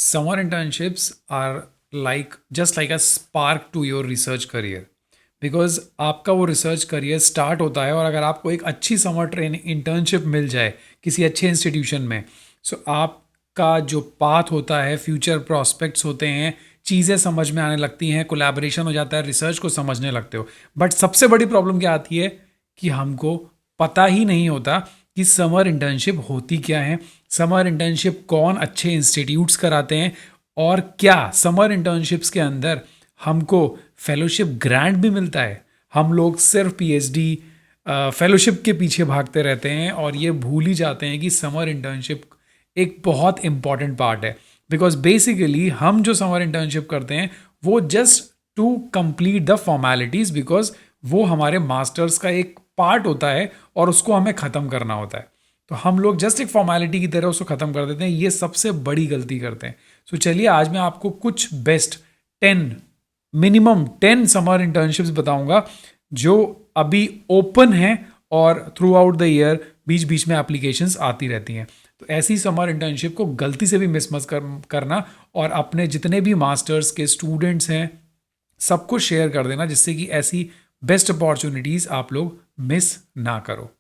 Summer internships are like just like a spark to your research career. Because आपका वो research career start होता है और अगर आपको एक अच्छी समर ट्रेनिंग इंटर्नशिप मिल जाए किसी अच्छे इंस्टीट्यूशन में, सो आपका जो पाथ होता है, फ्यूचर प्रॉस्पेक्ट्स होते हैं, चीज़ें समझ में आने लगती हैं, कोलैबोरेशन हो जाता है, रिसर्च को समझने लगते हो. बट सबसे बड़ी प्रॉब्लम क्या आती है कि हमको पता ही नहीं होता कि समर इंटर्नशिप होती क्या है, समर इंटर्नशिप कौन अच्छे इंस्टीट्यूट्स कराते हैं, और क्या समर इंटर्नशिप्स के अंदर हमको फेलोशिप ग्रांट भी मिलता है. हम लोग सिर्फ पीएचडी फेलोशिप के पीछे भागते रहते हैं और ये भूल ही जाते हैं कि समर इंटर्नशिप एक बहुत इंपॉर्टेंट पार्ट है. बिकॉज बेसिकली हम जो समर इंटर्नशिप करते हैं वो just to complete the formalities, because वो हमारे मास्टर्स का एक पार्ट होता है और उसको हमें ख़त्म करना होता है. तो हम लोग जस्ट एक फॉर्मेलिटी की तरह उसको ख़त्म कर देते हैं. ये सबसे बड़ी गलती करते हैं. सो चलिए आज मैं आपको कुछ बेस्ट 10 मिनिमम 10 समर इंटर्नशिप्स बताऊंगा जो अभी ओपन हैं और थ्रू आउट द ईयर बीच बीच में एप्लीकेशंस आती रहती हैं. तो ऐसी समर इंटर्नशिप को गलती से भी मिस मत करना और अपने जितने भी मास्टर्स के स्टूडेंट्स हैं सबको शेयर कर देना, जिससे कि ऐसी बेस्ट अपॉर्चुनिटीज़ आप लोग मिस ना करो.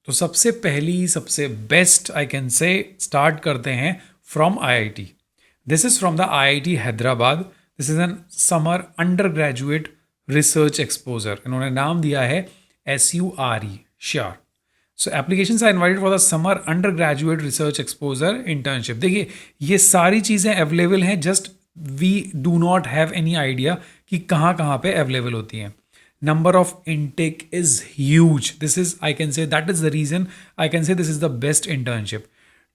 तो सबसे पहली सबसे best I can say start करते हैं from IIT. This is from the IIT Hyderabad. This is an summer undergraduate research exposure. इन्होंने नाम दिया है SURE, sure. So application are invited for the summer undergraduate research exposure internship. देखिए ये सारी चीज़ें अवेलेबल हैं, just we do not have any idea कि कहाँ कहाँ पे अवेलेबल होती हैं. Number of intake is huge. This is, I can say, that is the reason I can say this is the best internship.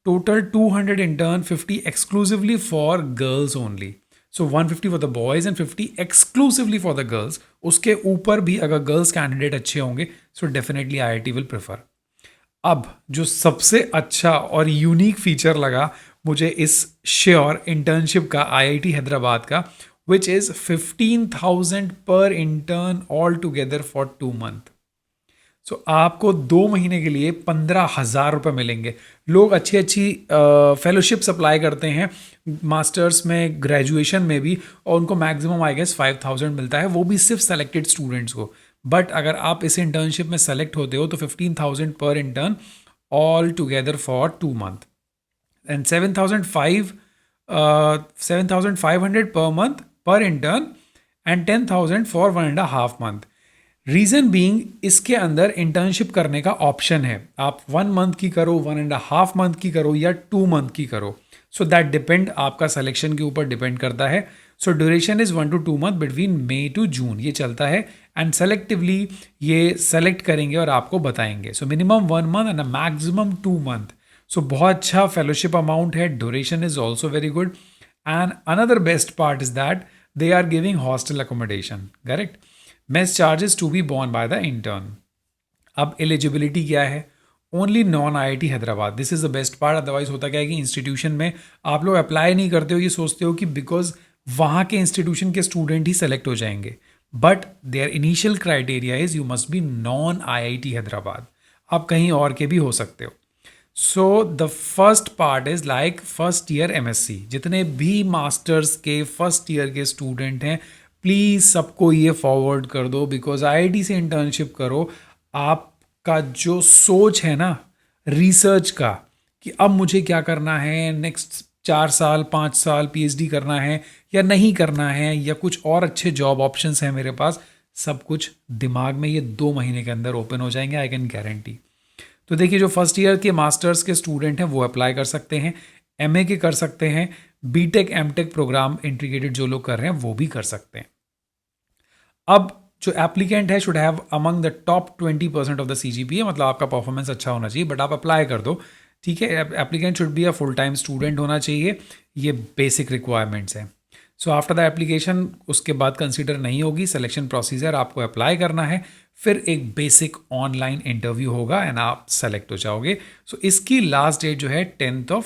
Total 200 intern, 50 exclusively for girls only. So 150 for the boys and 50 exclusively for the girls. उसके ऊपर भी अगर girls candidate अच्छे होंगे so definitely IIT will prefer. अब जो सबसे अच्छा और यूनिक फीचर लगा मुझे इस श्योर इंटर्नशिप का IIT हैदराबाद का, which is 15,000 per intern all together for 2 month. सो आपको 2 महीने के लिए 15,000 रुपये मिलेंगे. लोग अच्छी अच्छी फेलोशिप्स अप्लाई करते हैं मास्टर्स में, ग्रेजुएशन में भी, और उनको मैक्सिमम आई गेस 5,000 मिलता है, वो भी सिर्फ सेलेक्टेड स्टूडेंट्स को. बट अगर आप इस इंटर्नशिप में सेलेक्ट होते हो तो 15,000 पर intern all together for 2 month and 7,500 per month per intern and 10,000 for 1.5 month. Reason being इसके अंदर इंटर्नशिप करने का ऑप्शन है. आप 1 मंथ की करो, 1.5 मंथ की करो या 2 मंथ की करो. सो दैट डिपेंड, आपका सिलेक्शन के ऊपर डिपेंड करता है. So duration is 1 to 2 month between May to June ये चलता है. एंड सेलेक्टिवली ये सेलेक्ट करेंगे और आपको बताएंगे. So minimum 1 month and maximum 2 month. So बहुत अच्छा फेलोशिप अमाउंट है. Duration is also very good. And another best part is that they are giving hostel accommodation, correct? Mess charges to be borne by the intern. अब eligibility क्या है? Only non IIT Hyderabad. This is the best part. Otherwise होता क्या है कि institution में आप लोग अप्लाई नहीं करते हो, ये सोचते हो कि बिकॉज वहाँ के इंस्टीट्यूशन के स्टूडेंट ही सेलेक्ट हो जाएंगे. But their initial criteria is you must be non IIT Hyderabad. आप कहीं और के भी हो सकते हो. So the first part is like first year MSc. जितने भी मास्टर्स के फर्स्ट ईयर के स्टूडेंट हैं प्लीज़ सबको ये फॉरवर्ड कर दो, बिकॉज IIT से इंटर्नशिप करो. आपका जो सोच है ना रिसर्च का कि अब मुझे क्या करना है, नेक्स्ट 4 साल 5 साल PhD करना है या नहीं करना है, या कुछ और अच्छे जॉब ऑप्शंस हैं मेरे पास, सब कुछ दिमाग में ये 2 महीने के अंदर ओपन हो जाएंगे, आई कैन गारंटी. तो देखिए जो फर्स्ट ईयर के मास्टर्स के स्टूडेंट हैं वो अप्लाई कर सकते हैं, MA के कर सकते हैं, BTech MTech प्रोग्राम इंटीग्रेटेड जो लोग कर रहे हैं वो भी कर सकते हैं. अब जो एप्लीकेंट है should have among the top 20% of the CGPA, मतलब आपका परफॉर्मेंस अच्छा होना चाहिए. बट आप अप्लाई कर दो, ठीक है. Applicant should be a full time student होना चाहिए. ये बेसिक रिक्वायरमेंट्स हैं. सो आफ्टर द एप्लीकेशन उसके बाद कंसिडर नहीं होगी. सिलेक्शन प्रोसीजर, आपको अप्लाई करना है, फिर एक बेसिक ऑनलाइन इंटरव्यू होगा एंड आप सेलेक्ट हो जाओगे. सो इसकी लास्ट डेट जो है 10th of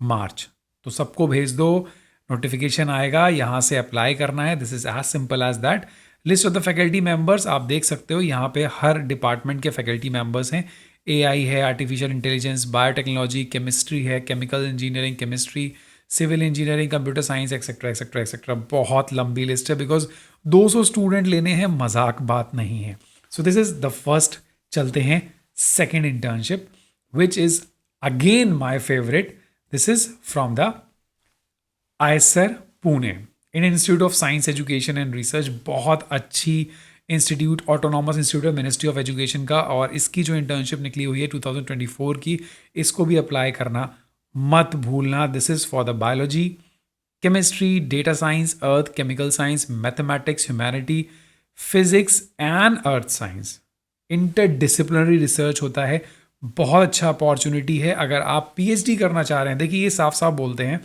March. तो सबको भेज दो. नोटिफिकेशन आएगा, यहाँ से अप्लाई करना है, this is as simple as that. List of the faculty members आप देख सकते हो, यहाँ पे हर डिपार्टमेंट के फैकल्टी मेंबर्स हैं। एआई है, आर्टिफिशियल इंटेलिजेंस, बायोटेक्नोलॉजी, केमिस्ट्री है, chemical engineering, chemistry, civil engineering, computer science, etcetera etcetera etcetera. बहुत लंबी लिस्ट है बिकॉज 200 स्टूडेंट लेने हैं, मजाक बात नहीं है। So this is the first. चलते हैं second internship which is again my favourite. This is from the IISER Pune, Indian institute of Science Education and Research. बहुत अच्छी institute, autonomous institute of ministry of education का, और इसकी जो internship निकली हुई है 2024 की, इसको भी अप्लाई करना मत भूलना। This is for the biology, chemistry, data science, earth, chemical science, mathematics, humanity, physics and earth science. Interdisciplinary research होता है, बहुत अच्छा अपॉर्चुनिटी है अगर आप पीएचडी करना चाह रहे हैं। देखिए ये साफ साफ बोलते हैं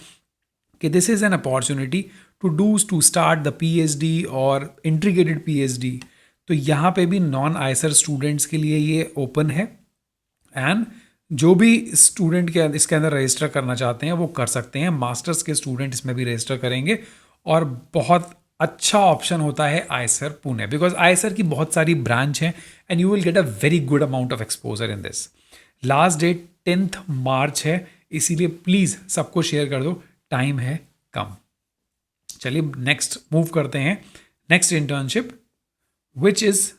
कि this is an opportunity to start the PhD और इंटीग्रेटेड पीएचडी। तो यहाँ पे भी नॉन आईसर स्टूडेंट्स के लिए ये ओपन है, एंड जो भी स्टूडेंट के इसके अंदर रजिस्टर करना चाहते हैं वो कर सकते हैं। मास्टर्स के स्टूडेंट इसमें भी रजिस्टर करेंगे, और बहुत अच्छा ऑप्शन होता है आईसर पुणे, बिकॉज आईसर की बहुत सारी ब्रांच हैं and you will get a very good amount of exposure in this. Last date 10th March है, इसीलिए प्लीज़ सबको शेयर कर दो, टाइम है कम। चलिए नेक्स्ट मूव करते हैं। Next internship which is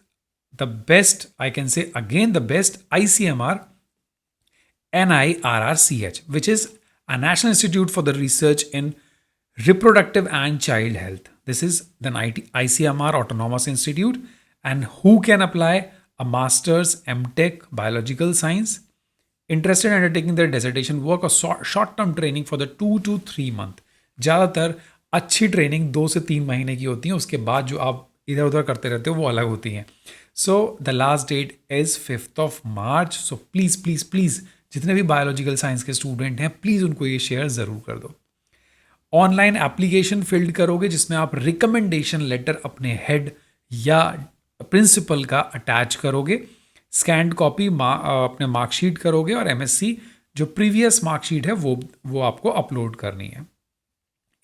the best, I can से again the best, ICMR NIRRCH, which is a National Institute for the Research in Reproductive and Child Health. This is the ICMR Autonomous Institute. And who can apply? A master's, MTech, biological science, interested in undertaking their dissertation work or short-term training for the 2 to 3 month. ज़्यादातर अच्छी training 2 से 3 महीने की होती है, उसके बाद जो आप इधर उधर करते रहते हो वो अलग होती हैं। So the last that is 5th March. So please please please जितने भी बायोलॉजिकल साइंस के स्टूडेंट हैं, प्लीज़ उनको ये शेयर ज़रूर कर दो। ऑनलाइन एप्लीकेशन फिल्ड करोगे जिसमें आप रिकमेंडेशन लेटर अपने हेड या प्रिंसिपल का अटैच करोगे, स्कैंड कॉपी अपने मार्कशीट करोगे, और MSc जो प्रीवियस मार्कशीट है वो आपको अपलोड करनी है।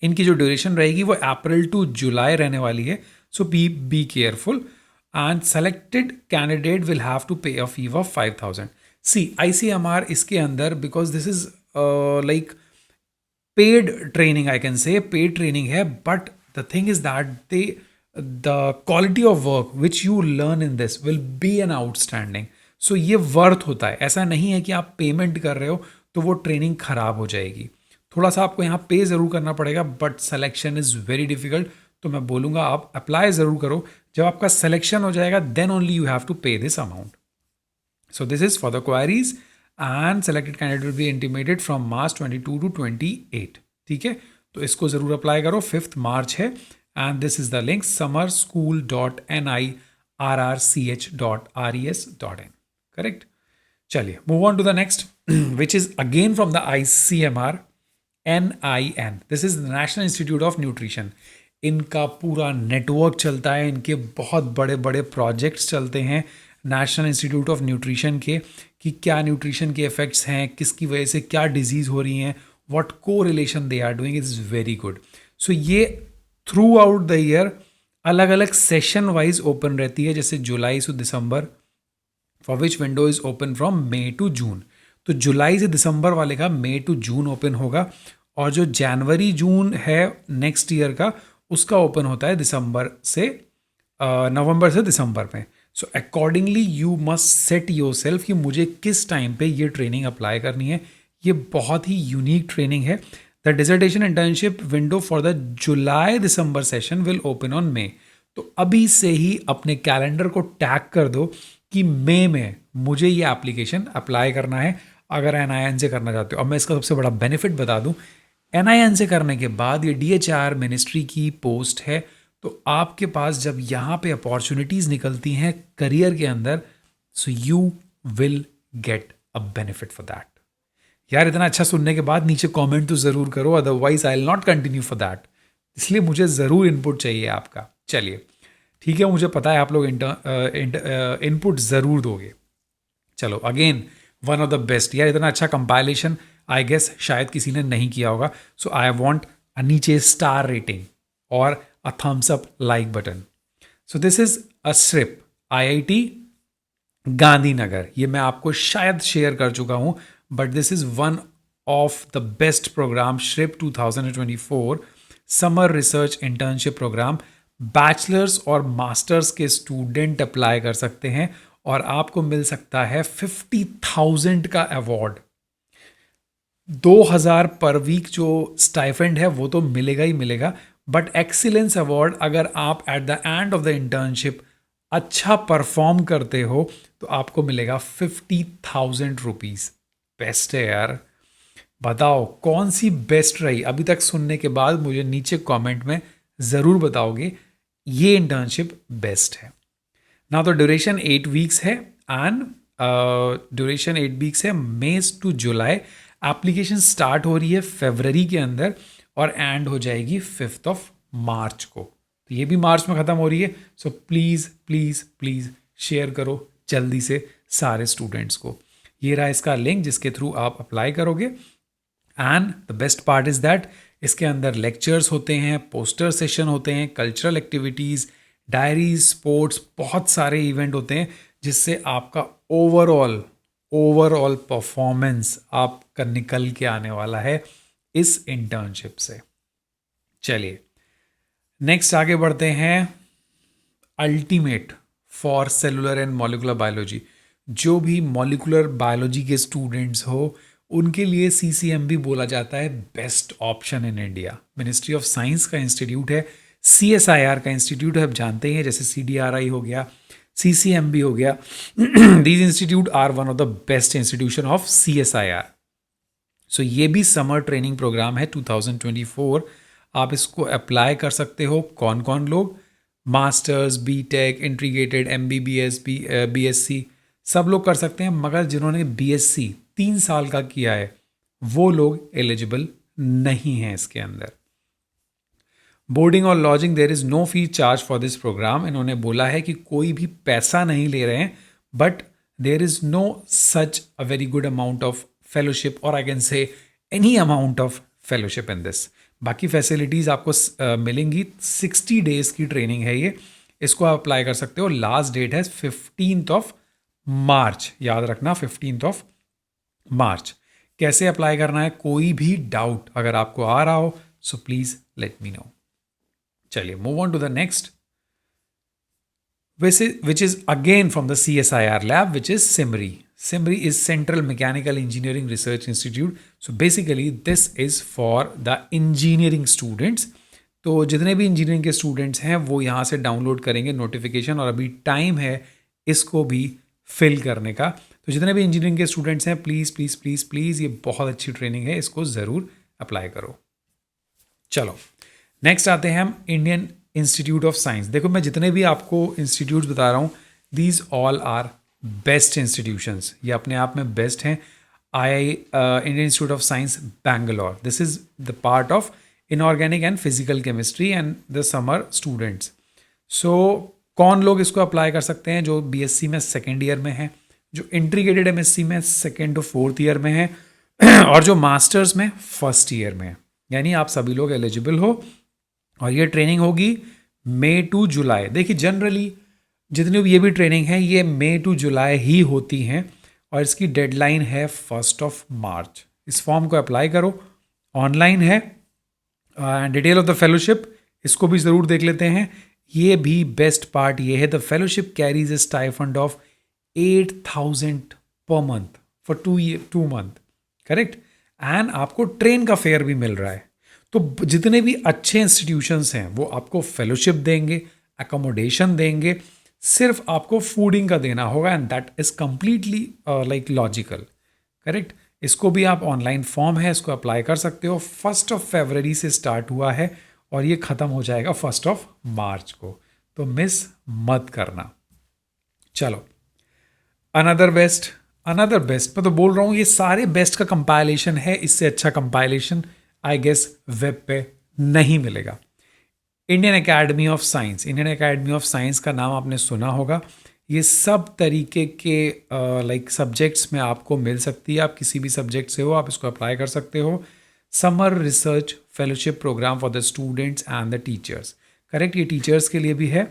इनकी जो ड्यूरेशन रहेगी वो अप्रैल टू जुलाई रहने वाली है। So be careful, and selected candidate will have to pay a fee of 5,000। See ICMR इसके अंदर, because this is like paid training, I can say paid training है, but the thing is that the quality of work which you learn in this will be an outstanding. So ये worth होता है, ऐसा नहीं है कि आप payment कर रहे हो तो वो ट्रेनिंग खराब हो जाएगी। थोड़ा सा आपको यहाँ पे ज़रूर करना पड़ेगा, but selection is very difficult. तो मैं बोलूँगा आप अप्लाई ज़रूर करो, जब आपका सिलेक्शन हो जाएगा then only you have to pay this amount. So this is for the queries, and selected candidate will be intimated from March 22 to 28. ठीक है, तो इसको ज़रूर अप्लाई करो, 5th मार्च है, and this is the link summerschool.nirrch.res.in. Correct? चलिए move on to the next, which is again from the ICMR NIN. This is the National Institute of Nutrition. इनका पूरा नेटवर्क चलता है, इनके बहुत बड़े बड़े प्रोजेक्ट्स चलते हैं नेशनल इंस्टीट्यूट ऑफ न्यूट्रिशन के, कि क्या न्यूट्रिशन के इफ़ेक्ट्स हैं, किसकी वजह से क्या डिजीज़ हो रही हैं, व्हाट को relation they are doing, is very good. So ये थ्रू आउट द ईयर अलग अलग सेशन वाइज ओपन रहती है, जैसे जुलाई से दिसंबर, for which window is open from May to June. तो जुलाई से दिसंबर वाले का मे टू जून ओपन होगा, और जो जनवरी जून है नेक्स्ट ईयर का, उसका ओपन होता है दिसंबर से नवंबर से दिसंबर में। So accordingly you must set your self कि मुझे किस टाइम पे ये ट्रेनिंग अप्लाई करनी है। ये बहुत ही यूनिक ट्रेनिंग है। The dissertation internship window for the July December session will open on May. तो अभी से ही अपने कैलेंडर को टैग कर दो कि मई में मुझे ये एप्लीकेशन अप्लाई करना है, अगर NIN से करना चाहते हो। अब मैं इसका सबसे बड़ा बेनिफिट बता दूं, NIN से करने के बाद ये DHR मिनिस्ट्री की पोस्ट है, तो आपके पास जब यहाँ पे अपॉर्चुनिटीज़ निकलती हैं करियर के अंदर, so you will get a benefit for that. यार इतना अच्छा सुनने के बाद नीचे कमेंट तो ज़रूर करो, otherwise I will not continue for that. इसलिए मुझे ज़रूर इनपुट चाहिए आपका। चलिए ठीक है, मुझे पता है आप लोग इनपुट ज़रूर दोगे। चलो again one of the best, यार इतना अच्छा कंपाइलेशन आई गेस शायद किसी ने नहीं किया होगा। सो आई वॉन्ट नीचे स्टार रेटिंग और a thumbs up like button. So this is a SRIP IIT Gandhinagar. ये मैं आपको शायद शेयर कर चुका हूँ, but this is one of the best program, SRIP 2024 summer research internship program. Bachelors और मास्टर्स के स्टूडेंट अप्लाई कर सकते हैं और आपको मिल सकता है 50,000 का अवार्ड. 2,000 पर वीक जो स्टाइफेंड है वो तो मिलेगा ही मिलेगा, बट एक्सीलेंस अवार्ड अगर आप at the end of the internship अच्छा परफॉर्म करते हो तो आपको मिलेगा 50,000 रुपीज़. बेस्ट है यार. बताओ कौन सी बेस्ट रही अभी तक सुनने के बाद, मुझे नीचे कमेंट में ज़रूर बताओगे ये इंटर्नशिप बेस्ट है ना. तो ड्यूरेशन 8 वीक्स है एंड ड्यूरेशन 8 वीक्स है, मई टू जुलाई. एप्लीकेशन स्टार्ट हो रही है फरवरी के अंदर और एंड हो जाएगी 5 मार्च को. तो ये भी मार्च में ख़त्म हो रही है. So please please please share करो जल्दी से सारे स्टूडेंट्स को. ये रहा इसका लिंक जिसके थ्रू आप अप्लाई करोगे. And the best part is that इसके अंदर लेक्चर्स होते हैं, पोस्टर सेशन होते हैं, कल्चरल एक्टिविटीज़, डायरीज, स्पोर्ट्स, बहुत सारे इवेंट होते हैं जिससे आपका ओवरऑल परफॉर्मेंस आपका निकल के आने वाला है इस इंटर्नशिप से. चलिए नेक्स्ट आगे बढ़ते हैं. Ultimate for cellular and molecular biology. जो भी मॉलिकुलर बायोलॉजी के स्टूडेंट्स हो उनके लिए CCMB बोला जाता है best option in India. Ministry of science का इंस्टीट्यूट है, CSIR का इंस्टीट्यूट है, आप जानते हैं, जैसे CDRI हो गया, CCMB हो गया. These institute are one of the best institution of CSIR. So ये भी समर ट्रेनिंग प्रोग्राम है 2024. आप इसको अप्लाई कर सकते हो. कौन कौन लोग? Masters, BTech, integrated, MBBS, BSc सब लोग कर सकते हैं, मगर जिन्होंने BSc 3 साल का किया है वो लोग एलिजिबल नहीं हैं इसके अंदर. बोर्डिंग और lodging there is no fee charge for this programme. इन्होंने बोला है कि कोई भी पैसा नहीं ले रहे हैं, but there is no such a very good amount of fellowship और I can say any amount of fellowship in this. बाकी फैसिलिटीज़ आपको मिलेंगी. 60 डेज़ की ट्रेनिंग है ये. इसको आप अप्लाई कर सकते हो. लास्ट डेट है 15 मार्च. याद रखना 15 मार्च. कैसे अप्लाई करना है? कोई भी डाउट अगर आपको आ रहा हो so please let me know. चलिए move on to the next, which is again from the CSIR lab, which is SIMRI. SIMRI is Central Mechanical Engineering Research Institute. So basically this is for the engineering students. तो जितने भी engineering के students हैं वो यहाँ से download करेंगे notification, और अभी टाइम है इसको भी फिल करने का. तो जितने भी इंजीनियरिंग के स्टूडेंट्स हैं प्लीज़ प्लीज़ प्लीज़ प्लीज़, ये बहुत अच्छी ट्रेनिंग है, इसको ज़रूर अप्लाई करो. चलो नेक्स्ट आते हैं हम इंडियन इंस्टीट्यूट ऑफ साइंस. देखो मैं जितने भी आपको इंस्टीट्यूट्स बता रहा हूँ these all are best institutions. ये अपने आप में बेस्ट हैं. Indian institute of science Bangalore, this is the part of inorganic and physical chemistry and the summer students. So कौन लोग इसको अप्लाई कर सकते हैं? जो BSc में सेकेंड ईयर में हैं, जो इंटीग्रेटेड MSc में सेकेंड टू फोर्थ ईयर में हैं और जो मास्टर्स में फर्स्ट ईयर में. यानी आप सभी लोग एलिजिबल हो. और ये ट्रेनिंग होगी मई टू जुलाई. देखिए जनरली जितनी भी ये भी ट्रेनिंग है ये मई टू जुलाई ही होती हैं और इसकी डेडलाइन है 1 मार्च. इस फॉर्म को अप्लाई करो, ऑनलाइन है. डिटेल ऑफ द फेलोशिप इसको भी ज़रूर देख लेते हैं. ये भी बेस्ट पार्ट ये है, the fellowship carries A stipend of 8,000 per month for 2 month. Correct. And आपको ट्रेन का फेयर भी मिल रहा है. तो जितने भी अच्छे इंस्टीट्यूशंस हैं वो आपको फेलोशिप देंगे, अकोमोडेशन देंगे, सिर्फ आपको फूडिंग का देना होगा and that is completely like logical. Correct. इसको भी आप ऑनलाइन फॉर्म है, इसको अप्लाई कर सकते हो. 1 फरवरी से स्टार्ट हुआ है और ये ख़त्म हो जाएगा 1 मार्च को. तो मिस मत करना. चलो अनदर बेस्ट मैं तो बोल रहा हूँ ये सारे बेस्ट का कंपाइलेशन है. इससे अच्छा कंपाइलेशन आई गेस वेब पे नहीं मिलेगा. Indian academy of science. Indian academy of science का नाम आपने सुना होगा. ये सब तरीके के लाइक सब्जेक्ट्स में आपको मिल सकती है. आप किसी भी सब्जेक्ट से हो आप इसको अप्लाई कर सकते हो. Summer research fellowship programme for the students and the teachers. Correct, ये टीचर्स के लिए भी है।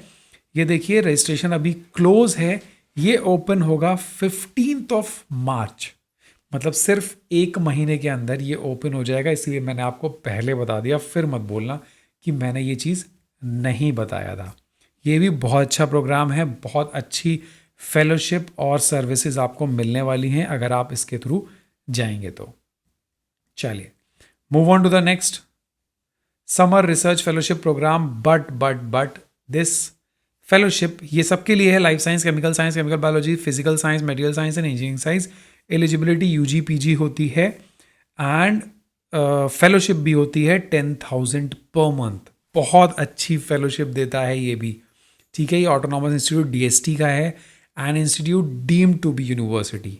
ये देखिए रजिस्ट्रेशन अभी क्लोज है, ये ओपन होगा 15 मार्च, मतलब सिर्फ 1 महीने के अंदर ये ओपन हो जाएगा। इसलिए मैंने आपको पहले बता दिया, फिर मत बोलना कि मैंने ये चीज़ नहीं बताया था। ये भी बहुत अच्छा प्रोग्राम है, बहुत अच्छी फेलोशिप और सर्विसेज आपको मिलने वाली हैं अगर आप इसके थ्रू जाएंगे तो। चलिए move on to the next summer research fellowship programme. But this fellowship ये सबके लिए है, life science, chemical biology, physical science, material science and engineering science. Eligibility UG PG होती है एंड फेलोशिप भी होती है 10,000 पर मंथ। बहुत अच्छी फेलोशिप देता है ये भी, ठीक है। ये ऑटोनॉमस इंस्टीट्यूट डीएसटी का है and institute deemed to be university.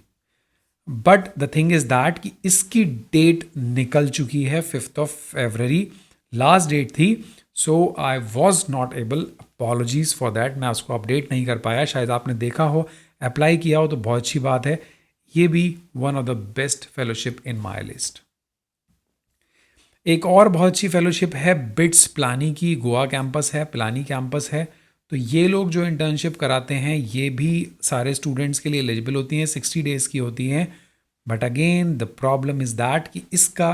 But the thing is that कि इसकी डेट निकल चुकी है 5 फरवरी, लास्ट डेट थी। So I was not able, apologies for that, मैं उसको अपडेट नहीं कर पाया। शायद आपने देखा हो, अप्लाई किया हो तो बहुत अच्छी बात है। ये भी one of the best fellowship in my list. एक और बहुत अच्छी फेलोशिप है बिट्स पिलानी की, गोवा कैंपस है, पिलानी कैंपस है। तो ये लोग जो इंटर्नशिप कराते हैं ये भी सारे स्टूडेंट्स के लिए एलिजिबल होती हैं, 60 डेज़ की होती हैं। But again the problem is that कि इसका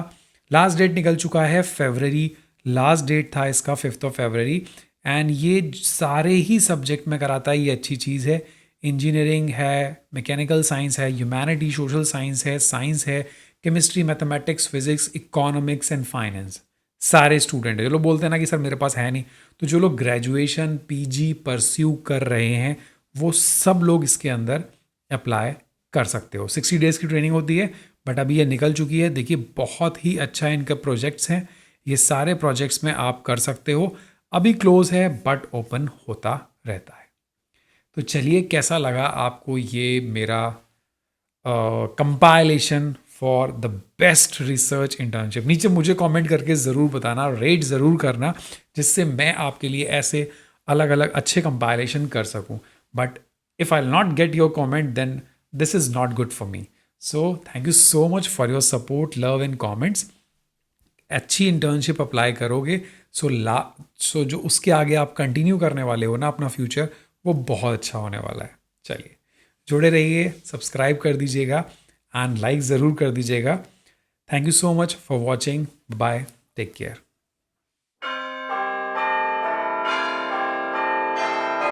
लास्ट डेट निकल चुका है फरवरी, लास्ट डेट था इसका 5 फरवरी। एंड ये सारे ही सब्जेक्ट में कराता है, ये अच्छी चीज़ है। इंजीनियरिंग है, मैकेनिकल साइंस है, ह्यूमैनिटी सोशल साइंस है, chemistry, mathematics, physics, economics and finance. सारे स्टूडेंट है। जो लोग बोलते हैं ना कि सर मेरे पास है नहीं, तो जो लोग ग्रेजुएशन पीजी परस्यू कर रहे हैं वो सब लोग इसके अंदर अप्लाई कर सकते हो। 60 डेज़ की ट्रेनिंग होती है, बट अभी ये निकल चुकी है। देखिए बहुत ही अच्छा इनका प्रोजेक्ट्स हैं, ये सारे प्रोजेक्ट्स में आप कर सकते हो। अभी क्लोज है बट ओपन होता रहता है। तो चलिए कैसा लगा आपको ये मेरा compilation for the best research internship. नीचे मुझे कमेंट करके ज़रूर बताना, रेट ज़रूर करना, जिससे मैं आपके लिए ऐसे अलग अलग अच्छे कंपाइलेशन कर सकूं। But if I not get your comment then this is not good for me. So thank you so much for your support, love and comments. अच्छी इंटर्नशिप अप्लाई करोगे सो जो उसके आगे आप कंटिन्यू करने वाले हो ना अपना फ्यूचर, वो बहुत अच्छा होने वाला है। चलिए जुड़े रहिए, सब्सक्राइब कर दीजिएगा एंड लाइक ज़रूर कर दीजिएगा। Thank you so much for watching, bye, take care.